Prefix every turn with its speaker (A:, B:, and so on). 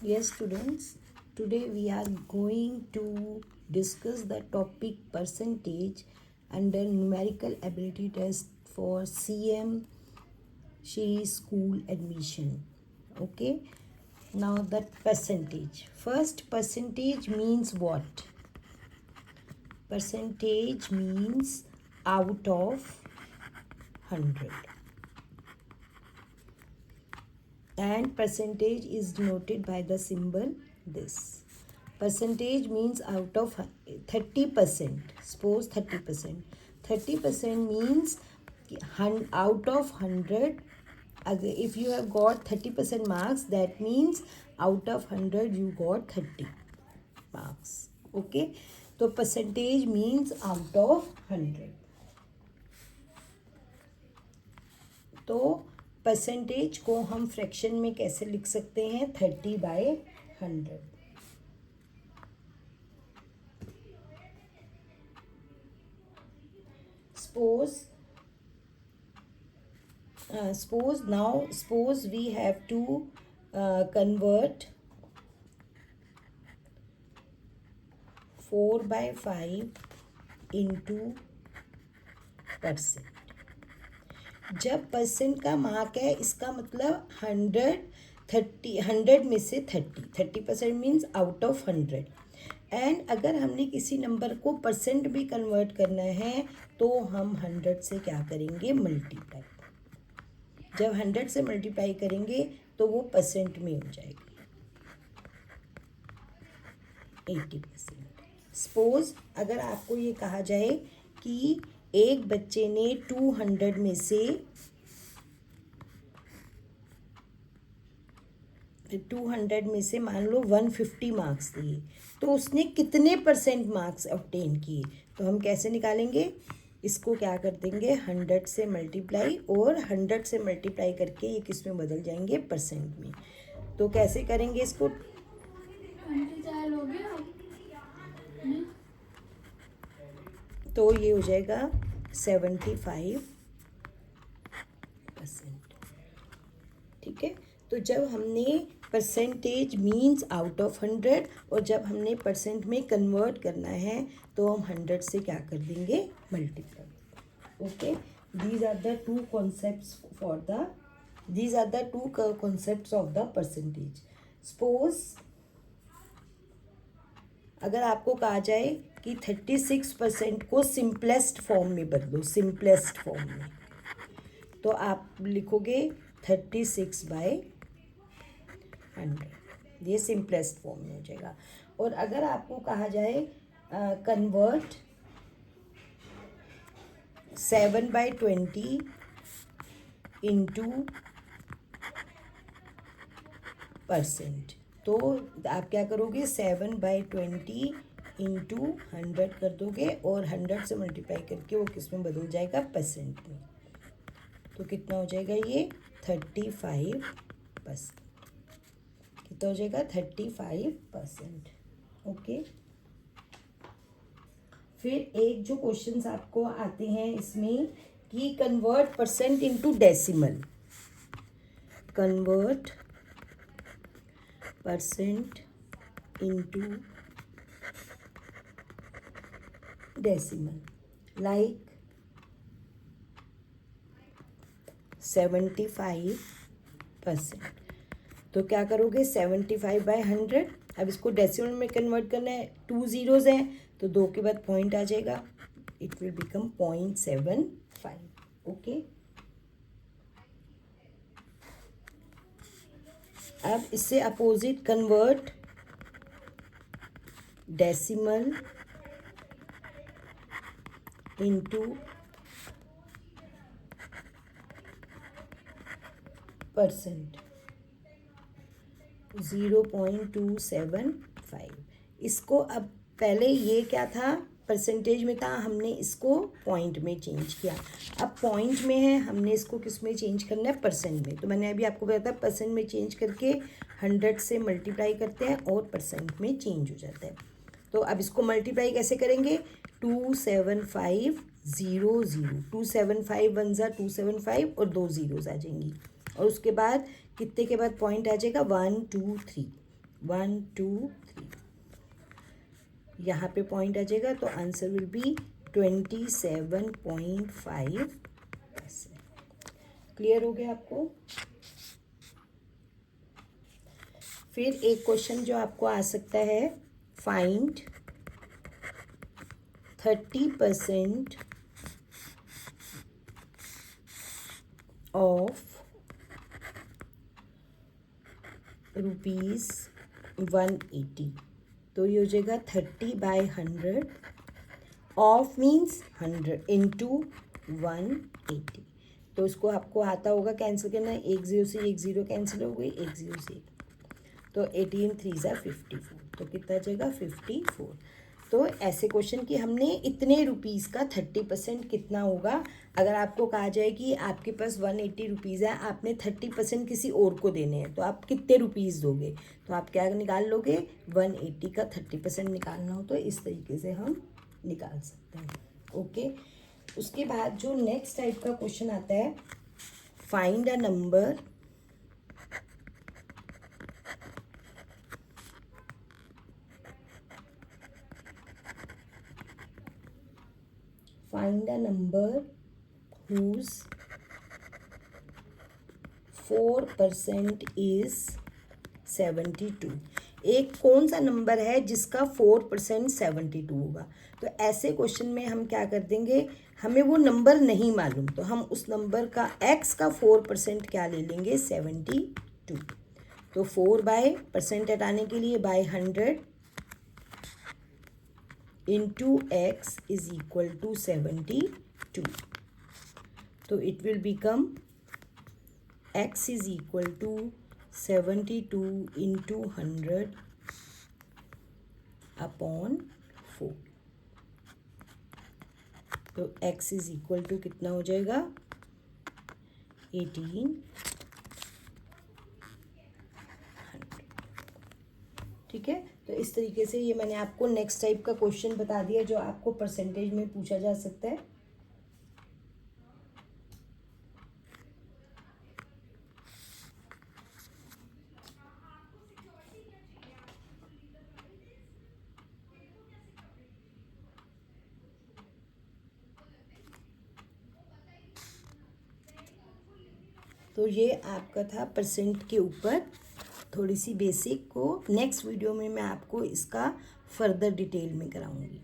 A: Yes, students, today we are going to discuss the topic percentage under numerical ability test for CM Shri School admission. Okay, now the percentage. First, percentage means what? Percentage means out of 100. And percentage is denoted by the symbol this. Percentage means out of 30%. Suppose 30%. 30% means out of 100. If you have got 30% marks, that means out of 100 you got 30 marks. Okay. So percentage means out of 100. तो percentage को हम fraction में कैसे लिख सकते हैं? 30/100. Suppose we have to convert 4/5 into percent. जब percent का मार्क है, इसका मतलब 100 में से 30% मीन्स आउट ऑफ 100. एंड अगर हमने किसी नंबर को परसेंट भी कन्वर्ट करना है तो हम 100 से क्या करेंगे? मल्टीप्लाई. जब 100 से मल्टीप्लाई करेंगे तो वो परसेंट में हो जाएगी 80%. सपोज अगर आपको ये कहा जाए कि एक बच्चे ने 200 में से मान लो 150 मार्क्स दिए, तो उसने कितने परसेंट मार्क्स ऑब्टेन किए? तो हम कैसे निकालेंगे? इसको क्या कर देंगे? 100 से मल्टीप्लाई, और 100 से मल्टीप्लाई करके ये किस में बदल जाएंगे? परसेंट में. तो कैसे करेंगे इसको? तो ये हो जाएगा 75%. ठीक है. तो जब हमने परसेंटेज मीन्स आउट ऑफ 100 और जब हमने परसेंट में कन्वर्ट करना है तो हम 100 से क्या कर देंगे? Multiply. Okay. these are the two concepts of the percentage. Suppose अगर आपको कहा जाए कि 36% को सिंपलेस्ट फॉर्म में बदलो, सिंपलेस्ट फॉर्म में, तो आप लिखोगे 36/100. ये सिंपलेस्ट फॉर्म में हो जाएगा. और अगर आपको कहा जाए कन्वर्ट 7/20 इंटू परसेंट, तो आप क्या करोगे? 7/20 इंटू 100 कर दोगे और 100 से मल्टीप्लाई करके वो किस में बदल जाएगा? परसेंट में. तो कितना हो जाएगा ये? 35%. कितना हो जाएगा? 35%. ओके. फिर एक जो क्वेश्चंस आपको आते हैं इसमें कि convert percent into decimal. Convert percent into decimal. Like 75%. तो क्या करोगे? 75/100. अब इसको डेसिमल में कन्वर्ट करना है. 2 zeros हैं तो 2 के बाद पॉइंट आ जाएगा. It will become 0.75. ओके. अब इससे opposite convert decimal into percent. 0.275. इसको अब पहले ये क्या था? परसेंटेज में था, हमने इसको पॉइंट में चेंज किया. अब पॉइंट में है, हमने इसको किस में चेंज करना है? परसेंट में. तो मैंने अभी आपको बताया परसेंट में चेंज करके 100 से मल्टीप्लाई करते हैं और परसेंट में चेंज हो जाता है. तो अब इसको मल्टीप्लाई कैसे करेंगे? 27500. 275 1 ज़ा 275 और 2 zeros आ जाएंगी. और उसके बाद कितने के बाद पॉइंट आ जाएगा? 1 2 3. 1 2 3, यहाँ पे पॉइंट आ जाएगा तो आंसर विल बी 27.5%। क्लियर हो गया आपको? फिर एक क्वेश्चन जो आपको आ सकता है, फाइंड 30% ऑफ ₹180। तो ये हो जाएगा 30/100 ऑफ मीन्स 100 इंटू 180। तो इसको आपको आता होगा कैंसिल करना, एक ज़ीरो से एक ज़ीरो कैंसिल हो गई, एक ज़ीरो से, तो 18 3 ज़ा 54, तो कितना जाएगा 54। तो ऐसे क्वेश्चन कि हमने इतने रुपीज़ का 30% कितना होगा। अगर आपको कहा जाए कि आपके पास 180 रुपीज़ है, आपने 30% किसी और को देने हैं, तो आप कितने रुपीज़ दोगे? तो आप क्या निकाल लोगे, 180 का 30% निकालना हो तो इस तरीके से हम निकाल सकते हैं। ओके, उसके बाद जो नेक्स्ट टाइप का क्वेश्चन आता है, find a number whose 4% is 72। एक कौन सा नंबर है जिसका 4% 72 होगा? तो ऐसे क्वेश्चन में हम क्या कर देंगे, हमें वो नंबर नहीं मालूम, तो हम उस नंबर का x का 4% क्या ले लेंगे, 72। तो 4/% हटाने के लिए by 100 into x is equal to 72। तो it will become x is equal to 72 into 100 upon 4। तो x इज इक्वल टू कितना हो जाएगा, 1800। ठीक है, तो इस तरीके से ये मैंने आपको नेक्स्ट टाइप का क्वेश्चन बता दिया जो आपको परसेंटेज में पूछा जा सकता है। तो ये आपका था परसेंट के ऊपर थोड़ी सी बेसिक को। नेक्स्ट वीडियो में मैं आपको इसका फर्दर डिटेल में कराऊंगी।